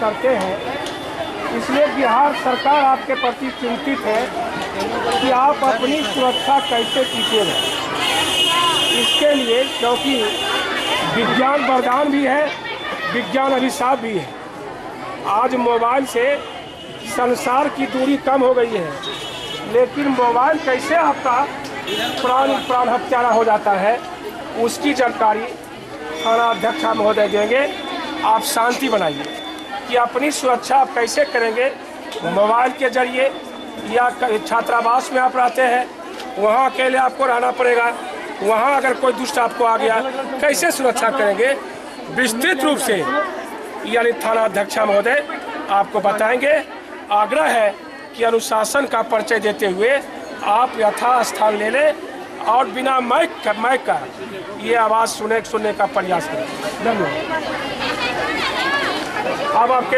करते हैं, इसलिए बिहार सरकार आपके प्रति चिंतित है कि आप अपनी सुरक्षा कैसे कीजिएगा। इसके लिए क्योंकि विज्ञान वरदान भी है, विज्ञान अभिशाप भी है। आज मोबाइल से संसार की दूरी कम हो गई है, लेकिन मोबाइल कैसे आपका प्राण हत्यारा हो जाता है, उसकी जानकारी थाना अध्यक्ष महोदय देंगे। आप शांति बनाइए कि अपनी सुरक्षा आप कैसे करेंगे। मोबाइल के जरिए या छात्रावास में आप रहते हैं, वहाँ अकेले आपको रहना पड़ेगा, वहाँ अगर कोई दुष्ट आपको आ गया कैसे सुरक्षा करेंगे, विस्तृत रूप से यानी थाना अध्यक्ष महोदय आपको बताएंगे। आग्रह है कि अनुशासन का परिचय देते हुए आप यथास्थान ले लें और बिना माइक का ये आवाज़ सुनने का प्रयास करें। धन्यवाद। अब आपके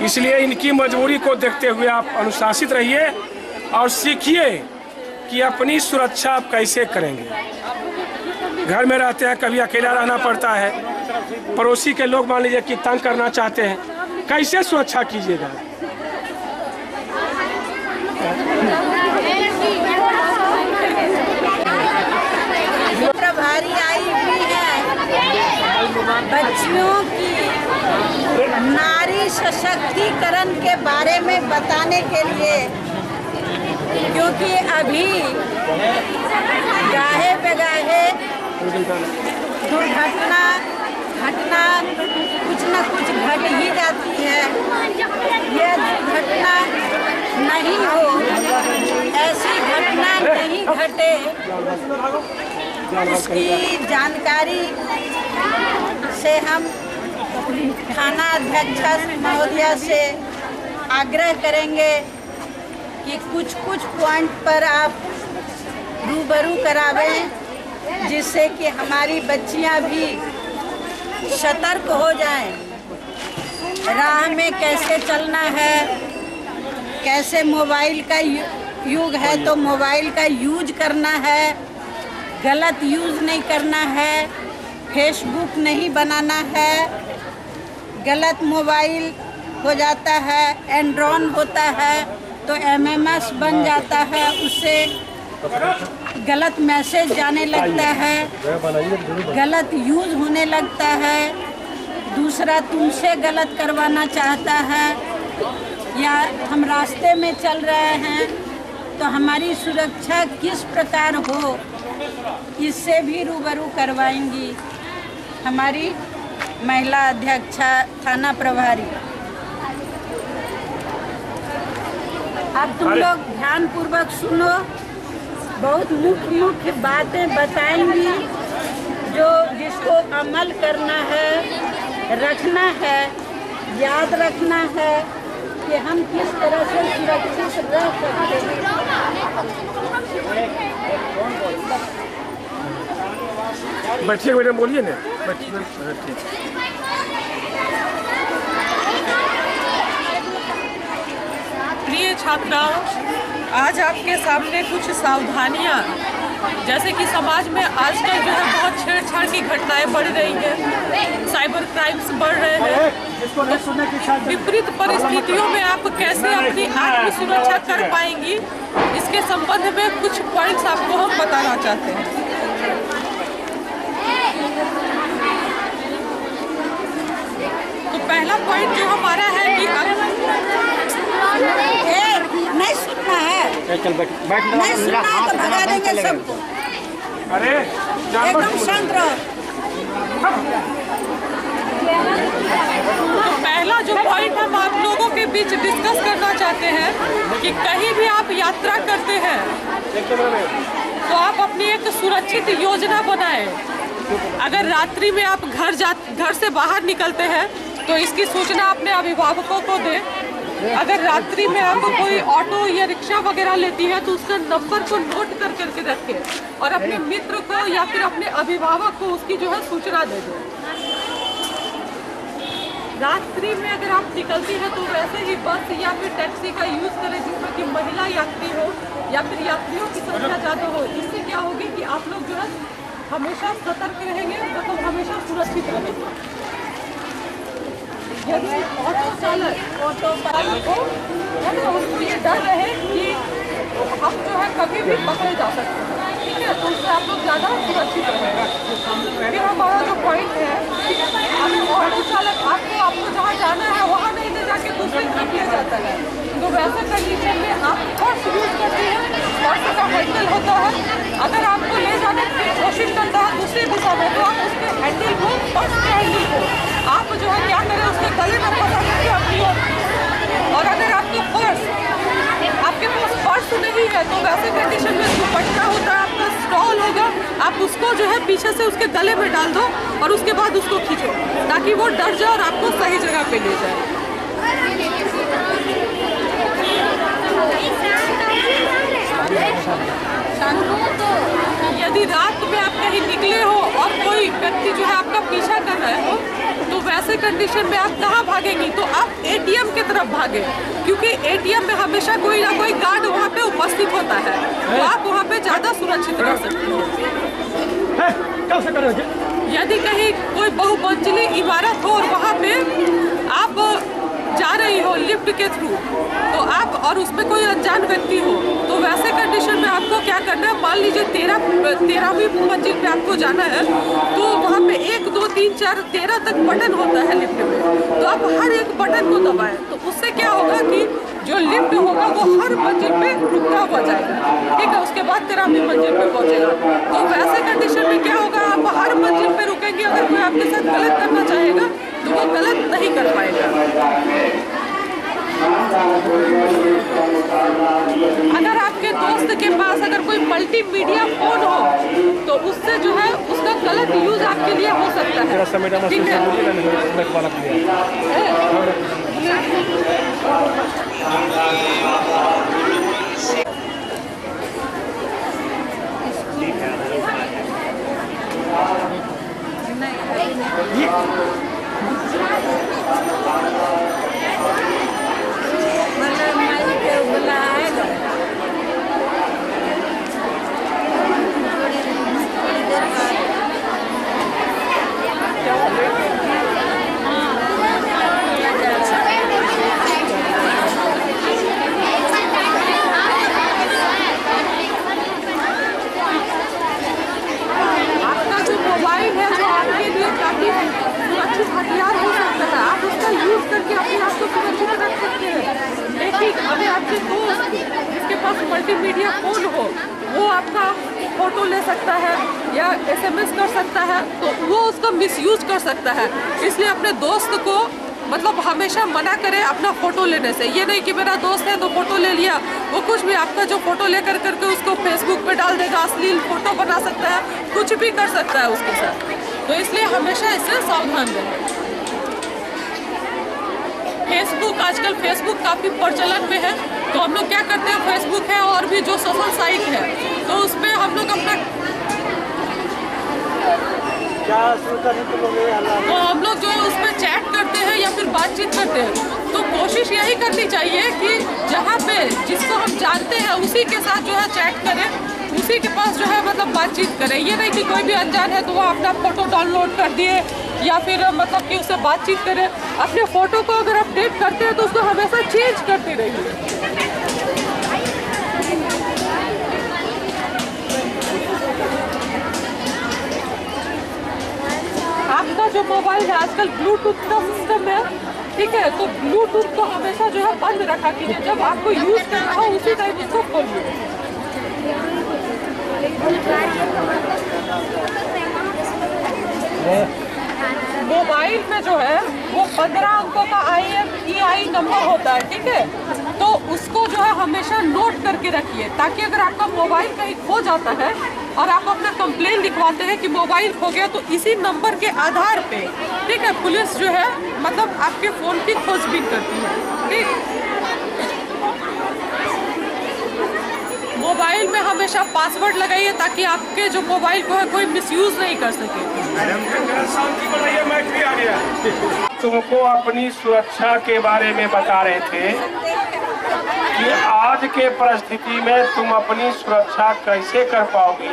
इसलिए इनकी मजबूरी को देखते हुए आप अनुशासित रहिए और सीखिए कि अपनी सुरक्षा आप कैसे करेंगे। घर में रहते हैं, कभी अकेला रहना पड़ता है, पड़ोसी के लोग मान लीजिए कि तंग करना चाहते हैं, कैसे सुरक्षा कीजिएगा। प्रभारी आई हुई है बच्चियों की नारी सशक्तिकरण के बारे में बताने के लिए, क्योंकि अभी गाहे बेगाहे दुर्घटना कुछ न कुछ घट ही जाती है। यह दुर्घटना नहीं हो, ऐसी घटना नहीं घटे, उसकी जानकारी से हम थाना अध्यक्ष महोदया से आग्रह करेंगे कि कुछ पॉइंट पर आप रूबरू करावें, जिससे कि हमारी बच्चियां भी सतर्क हो जाएं। राह में कैसे चलना है, कैसे मोबाइल का युग है तो मोबाइल का यूज करना है, गलत यूज नहीं करना है, फेसबुक नहीं बनाना है। गलत मोबाइल हो जाता है, एंड्रॉन होता है तो MMS बन जाता है, उससे गलत मैसेज जाने लगता है, गलत यूज होने लगता है, दूसरा तुमसे गलत करवाना चाहता है, या हम रास्ते में चल रहे हैं तो हमारी सुरक्षा किस प्रकार हो, इससे भी रूबरू करवाएंगी हमारी महिला अध्यक्षा थाना प्रभारी। अब तुम लोग ध्यानपूर्वक सुनो, बहुत मुख्य बातें बताएंगी जो जिसको अमल करना है, रखना है, याद रखना है कि हम किस तरह से सुरक्षित रह सकते हैं। बैठिए मैडम, बोलिए ना। प्रिय छात्राओं, आज आपके सामने कुछ सावधानियां, जैसे कि समाज में आजकल जो है बहुत छेड़छाड़ की घटनाएं बढ़ रही हैं, साइबर क्राइम्स बढ़ रहे हैं, विपरीत परिस्थितियों में आप कैसे अपनी आत्म सुरक्षा कर पाएंगी, इसके संबंध में कुछ पॉइंट्स आपको हम बताना चाहते हैं। तो पहला पॉइंट जो हमारा है कि नहीं सुनना है, नहीं सुनना है तो भगा देंगे सबको। अरे एकदम शांत रहो। तो पहला जो पॉइंट हम आप लोगों के बीच डिस्कस करना चाहते हैं कि कहीं भी आप यात्रा करते हैं तो आप अपनी एक सुरक्षित योजना बनाएं। अगर रात्रि में आप घर से बाहर निकलते हैं तो इसकी सूचना अपने अभिभावकों को दें। अगर रात्रि में आप कोई ऑटो या रिक्शा वगैरह लेती है तो उसका नंबर को नोट करके रखें और अपने मित्र को या फिर अपने अभिभावक को उसकी जो है सूचना दे दें। रात्रि में अगर आप निकलती है तो वैसे ही बस या फिर टैक्सी का यूज करें जिसमें कि महिला यात्री हो या फिर यात्रियों की संख्या ज़्यादा हो। इससे क्या होगी कि आप लोग जो है हमेशा सतर्क रहेंगे, मतलब हमेशा सुरक्षित रहेंगे। यदि ऑटो चालक को है ना, उसको ये डर रहे कि हम जो है कभी भी पकड़े जा सकते हैं, ठीक है, तो उससे आप लोग ज़्यादा सुरक्षित रहेंगे। फिर हमारा जो पॉइंट है, अगर ऑटो चालक आपको जहाँ जाना है वहाँ नहीं ले जाके दूसरे तरफ ले जाता है, तो वैसे कंडीशन में आप पर्स यूज करते हैं, पर्स का हैंडल होता है, अगर आपको ले जाने की कोशिश करता है दूसरी दिशा में, तो आप उसके हैंडल को, पर्स के हैंडल को आप जो है क्या करें, उसके गले में पकड़ करके अपनी ओर, और अगर आपके पास पर्स नहीं है तो वैसे कंडीशन में दुपट्टा होता है, आपका स्टॉल होगा, आप उसको जो है पीछे से उसके गले में डाल दो और उसके बाद उसको खींचो ताकि वो डर जाए और आपको सही जगह पे ले जाए। यदि रात में आप कहीं निकले हो और कोई व्यक्ति जो है आपका पीछा कर रहे हो, तो वैसे कंडीशन में आप कहाँ भागेंगी, तो आप एटीएम की तरफ भागे, क्योंकि एटीएम में हमेशा कोई ना कोई गार्ड वहाँ पे उपस्थित होता है, तो आप वहाँ पे ज़्यादा सुरक्षित रह सकते हो। यदि कहीं कोई बहुमंजिली इमारत हो और वहाँ पे आप जा रही हो लिफ्ट के थ्रू, तो आप और उसमें कोई अनजान व्यक्ति हो, तो वैसे कंडीशन में आपको क्या करना है, मान लीजिए 13वीं मंजिल पे आपको जाना है, तो वहाँ पे 1 2 3 4 13 तक बटन होता है लिफ्ट में, तो आप हर एक बटन को दबाएं, तो उससे क्या होगा कि जो लिफ्ट होगा वो हर मंजिल पे रुकता हुआ जाएगा, ठीक है, उसके बाद 13वीं मंजिल पे पहुँचेगा। तो वैसे कंडीशन में क्या होगा, आप हर मंजिल पे रुकेंगे, अगर कोई आपके साथ गलत करना चाहेगा तो वो गलत नहीं कर पाएगा। अगर आपके दोस्त के पास अगर कोई मल्टीमीडिया फोन हो तो उससे जो है उसका गलत यूज आपके लिए हो सकता है, ठीक है। हथियार हो सकता है, आप उसका यूज करके अपने आप को सुरक्षित रख सकते हैं, लेकिन अगर आपके दोस्त जिसके पास मल्टीमीडिया फोन हो वो आपका फोटो ले सकता है या SMS कर सकता है, तो वो उसका मिसयूज कर सकता है। इसलिए अपने दोस्त को मतलब हमेशा मना करें अपना फोटो लेने से। ये नहीं कि मेरा दोस्त है तो फोटो ले लिया, वो कुछ भी आपका जो फोटो लेकर करके उसको फेसबुक पे डाल देगा, अश्लील फोटो बना सकता है, कुछ भी कर सकता है उसके साथ, तो इसलिए हमेशा इससे सावधान रहें। फेसबुक, आजकल फेसबुक काफ़ी प्रचलन में है, तो हम लोग क्या करते हैं, फेसबुक है और भी जो सोशल साइट है, तो उस पर हम लोग अपना तो हम लोग जो है उस पर चैट करते हैं या फिर बातचीत करते हैं, तो कोशिश यही करनी चाहिए कि जहाँ पे जिसको हम जानते हैं उसी के साथ जो है चैट करें, उसी के पास जो है मतलब बातचीत करें। ये नहीं कि कोई भी अनजान है तो वो अपना फ़ोटो डाउनलोड कर दिए या फिर मतलब कि उससे बातचीत करें। अपने फ़ोटो को अगर अपडेट करते हैं तो उसको हमेशा चेंज करते रहिए। आपका जो मोबाइल है आजकल ब्लूटूथ का सिस्टम है, ठीक है, तो ब्लूटूथ को हमेशा जो है बंद रखा कीजिए, जब आपको यूज़ करना हो उसी टाइम उसको खोलिए। मोबाइल में जो है वो 15 अंकों का IMEI नंबर होता है, ठीक है, तो उसको जो है हमेशा नोट करके रखिए, ताकि अगर आपका मोबाइल कहीं खो जाता है और आप अपना कंप्लेन लिखवाते हैं कि मोबाइल खो गया, तो इसी नंबर के आधार पे, ठीक है, पुलिस जो है मतलब आपके फ़ोन की खोजबीन करती है, ठीक। मोबाइल में हमेशा पासवर्ड लगाइए ताकि आपके जो मोबाइल को है कोई मिसयूज नहीं कर सके। तुमको अपनी सुरक्षा के बारे में बता रहे थे कि आज के परिस्थिति में तुम अपनी सुरक्षा कैसे कर पाओगी।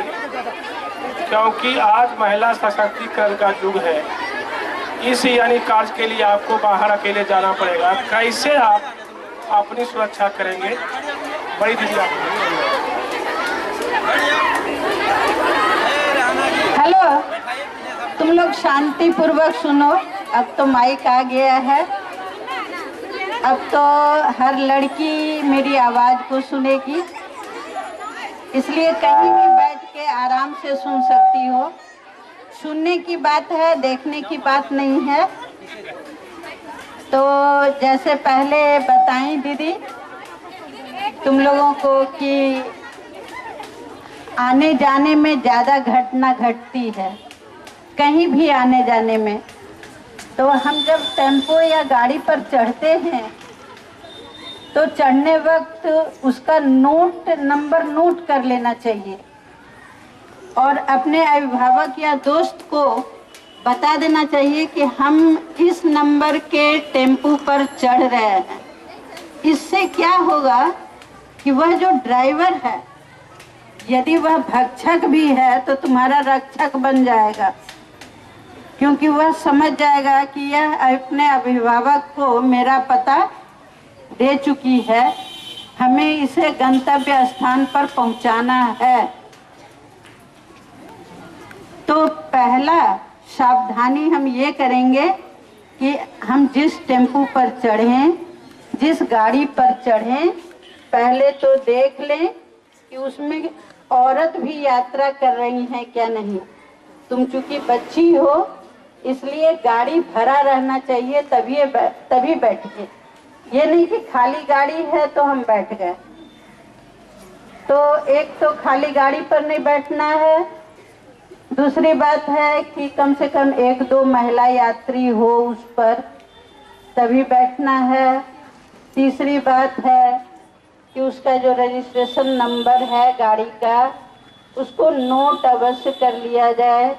क्योंकि आज महिला सशक्तिकरण का युग है। इस यानी कार्य के लिए आपको बाहर अकेले जाना पड़ेगा। कैसे आप अपनी सुरक्षा करेंगे? बड़ी दीदी आप। हेलो, तुम लोग शांति पूर्वक सुनो। अब तो माइक आ गया है, अब तो हर लड़की मेरी आवाज़ को सुनेगी, इसलिए कहीं भी बैठ के आराम से सुन सकती हो। सुनने की बात है, देखने की बात नहीं है। तो जैसे पहले बताई दीदी तुम लोगों को कि आने जाने में ज़्यादा घटना घटती है, कहीं भी आने जाने में। तो हम जब टेम्पो या गाड़ी पर चढ़ते हैं तो चढ़ने वक्त उसका नंबर नोट कर लेना चाहिए और अपने अभिभावक या दोस्त को बता देना चाहिए कि हम इस नंबर के टेम्पो पर चढ़ रहे हैं। इससे क्या होगा कि वह जो ड्राइवर है, यदि वह भक्षक भी है तो तुम्हारा रक्षक बन जाएगा, क्योंकि वह समझ जाएगा कि यह अपने अभिभावक को मेरा पता दे चुकी है, हमें इसे गंतव्य स्थान पर पहुंचाना है। तो पहला सावधानी हम ये करेंगे कि हम जिस टेम्पो पर चढ़ें, जिस गाड़ी पर चढ़ें, पहले तो देख लें कि उसमें औरत भी यात्रा कर रही हैं क्या नहीं। तुम चूंकि बच्ची हो इसलिए गाड़ी भरा रहना चाहिए, तभी बैठिए। ये नहीं कि खाली गाड़ी है तो हम बैठ गए। तो एक तो खाली गाड़ी पर नहीं बैठना है, दूसरी बात है कि कम से कम 1-2 महिला यात्री हो उस पर, तभी बैठना है। तीसरी बात है कि उसका जो रजिस्ट्रेशन नंबर है गाड़ी का, उसको नोट अवश्य कर लिया जाए,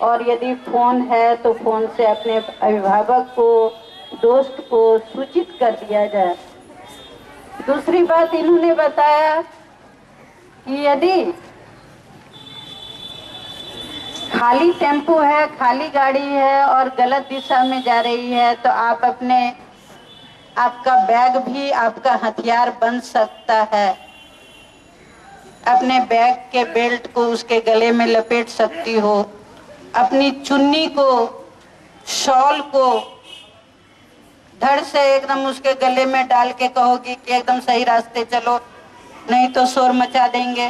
और यदि फ़ोन है तो फ़ोन से अपने अभिभावक को, दोस्त को सूचित कर दिया जाए। दूसरी बात इन्होंने बताया कि यदि खाली टेम्पो है, खाली गाड़ी है और गलत दिशा में जा रही है तो आपका बैग भी आपका हथियार बन सकता है। अपने बैग के बेल्ट को उसके गले में लपेट सकती हो, अपनी चुन्नी को, शॉल को धड़ से एकदम उसके गले में डाल के कहोगी कि एकदम सही रास्ते चलो, नहीं तो शोर मचा देंगे।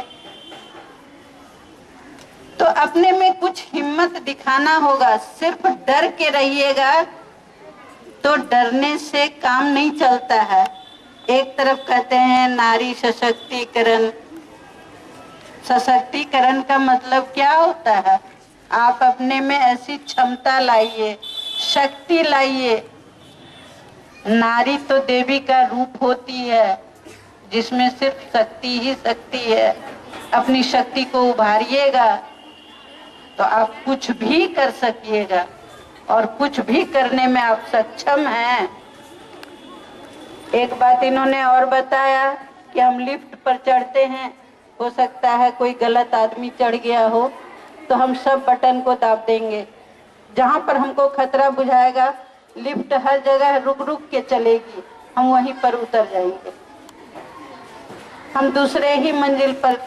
तो अपने में कुछ हिम्मत दिखाना होगा। सिर्फ डर के रहिएगा तो डरने से काम नहीं चलता है। एक तरफ कहते हैं नारी सशक्तिकरण, सशक्तिकरण का मतलब क्या होता है? आप अपने में ऐसी क्षमता लाइए, शक्ति लाइए। नारी तो देवी का रूप होती है जिसमें सिर्फ शक्ति ही शक्ति है। अपनी शक्ति को उभारिएगा तो आप कुछ भी कर सकिएगा, और कुछ भी करने में आप सक्षम हैं। एक बात इन्होंने और बताया कि हम लिफ्ट पर चढ़ते हैं, हो सकता है कोई गलत आदमी चढ़ गया हो तो हम सब बटन को दाब देंगे। जहाँ पर हमको खतरा बुझाएगा, लिफ्ट हर जगह रुक रुक के चलेगी, हम वहीं पर उतर जाएंगे, हम दूसरे ही मंजिल पर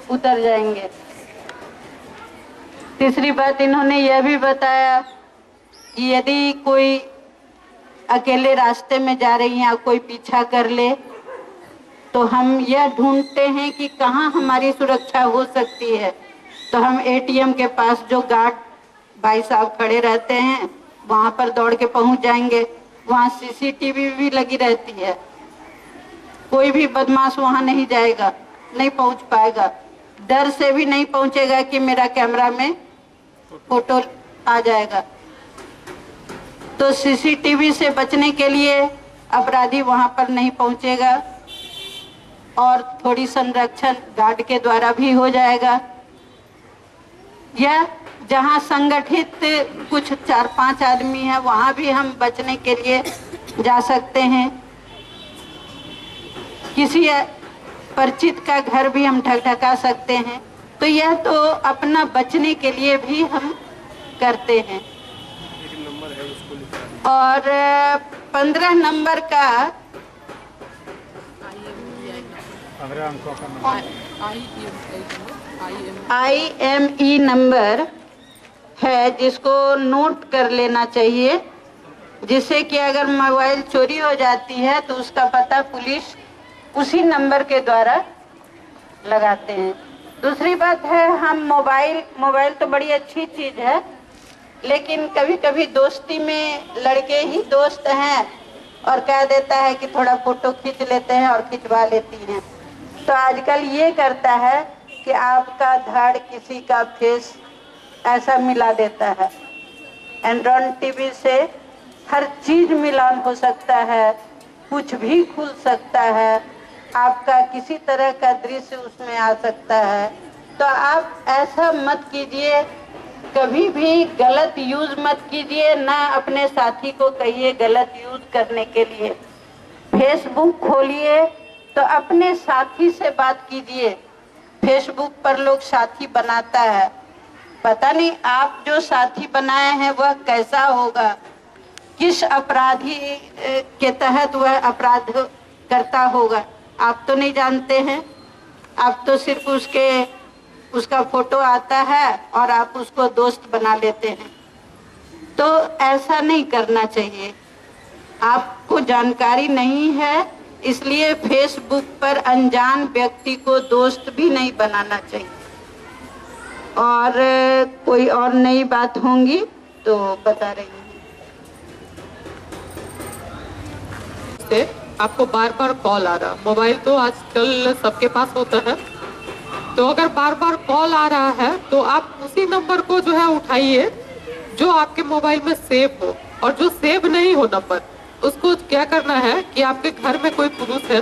उतर जाएंगे। तीसरी बात इन्होंने यह भी बताया कि यदि कोई अकेले रास्ते में जा रही हैं, कोई पीछा कर ले, तो हम यह ढूंढते हैं कि कहाँ हमारी सुरक्षा हो सकती है। तो हम एटीएम के पास जो गार्ड भाई साहब खड़े रहते हैं वहाँ पर दौड़ के पहुँच जाएंगे। वहाँ सीसीटीवी भी लगी रहती है, कोई भी बदमाश वहाँ नहीं जाएगा, नहीं पहुँच पाएगा। डर से भी नहीं पहुँचेगा कि मेरा कैमरा में फोटो आ जाएगा। तो सीसीटीवी से बचने के लिए अपराधी वहाँ पर नहीं पहुँचेगा, और थोड़ी संरक्षण गार्ड के द्वारा भी हो जाएगा। या जहाँ संगठित कुछ 4-5 आदमी हैं वहाँ भी हम बचने के लिए जा सकते हैं। किसी परिचित का घर भी हम ढका सकते हैं। तो यह तो अपना बचने के लिए भी हम करते हैं। और 15 नंबर का 15 अंकों का नंबर IME नंबर है, जिसको नोट कर लेना चाहिए, जिससे कि अगर मोबाइल चोरी हो जाती है तो उसका पता पुलिस उसी नंबर के द्वारा लगाते हैं। दूसरी बात है, हम मोबाइल तो बड़ी अच्छी चीज है, लेकिन कभी कभी दोस्ती में लड़के ही दोस्त हैं और कह देता है कि थोड़ा फोटो खींच लेते हैं और खिंचवा लेती हैं। तो आजकल ये करता है कि आपका धड़ किसी का फेस ऐसा मिला देता है। एंड्रॉइड टीवी से हर चीज मिलान हो सकता है, कुछ भी खुल सकता है, आपका किसी तरह का दृश्य उसमें आ सकता है। तो आप ऐसा मत कीजिए, कभी भी गलत यूज मत कीजिए, ना अपने साथी को कहिए गलत यूज करने के लिए। फेसबुक खोलिए तो अपने साथी से बात कीजिए। फेसबुक पर लोग साथी बनाता है, पता नहीं आप जो साथी बनाए हैं वह कैसा होगा, किस अपराधी के तहत वह अपराध करता होगा, आप तो नहीं जानते हैं। आप तो सिर्फ उसका फोटो आता है और आप उसको दोस्त बना लेते हैं। तो ऐसा नहीं करना चाहिए। आपको जानकारी नहीं है, इसलिए फेसबुक पर अनजान व्यक्ति को दोस्त भी नहीं बनाना चाहिए। और कोई और नई बात होंगी तो बता रही हूँ। आपको बार बार कॉल आ रहा, मोबाइल तो आजकल सबके पास होता है, तो अगर बार बार कॉल आ रहा है तो आप उसी नंबर को जो है उठाइए जो आपके मोबाइल में सेव हो, और जो सेव नहीं हो नंबर उसको क्या करना है कि आपके घर में कोई पुरुष है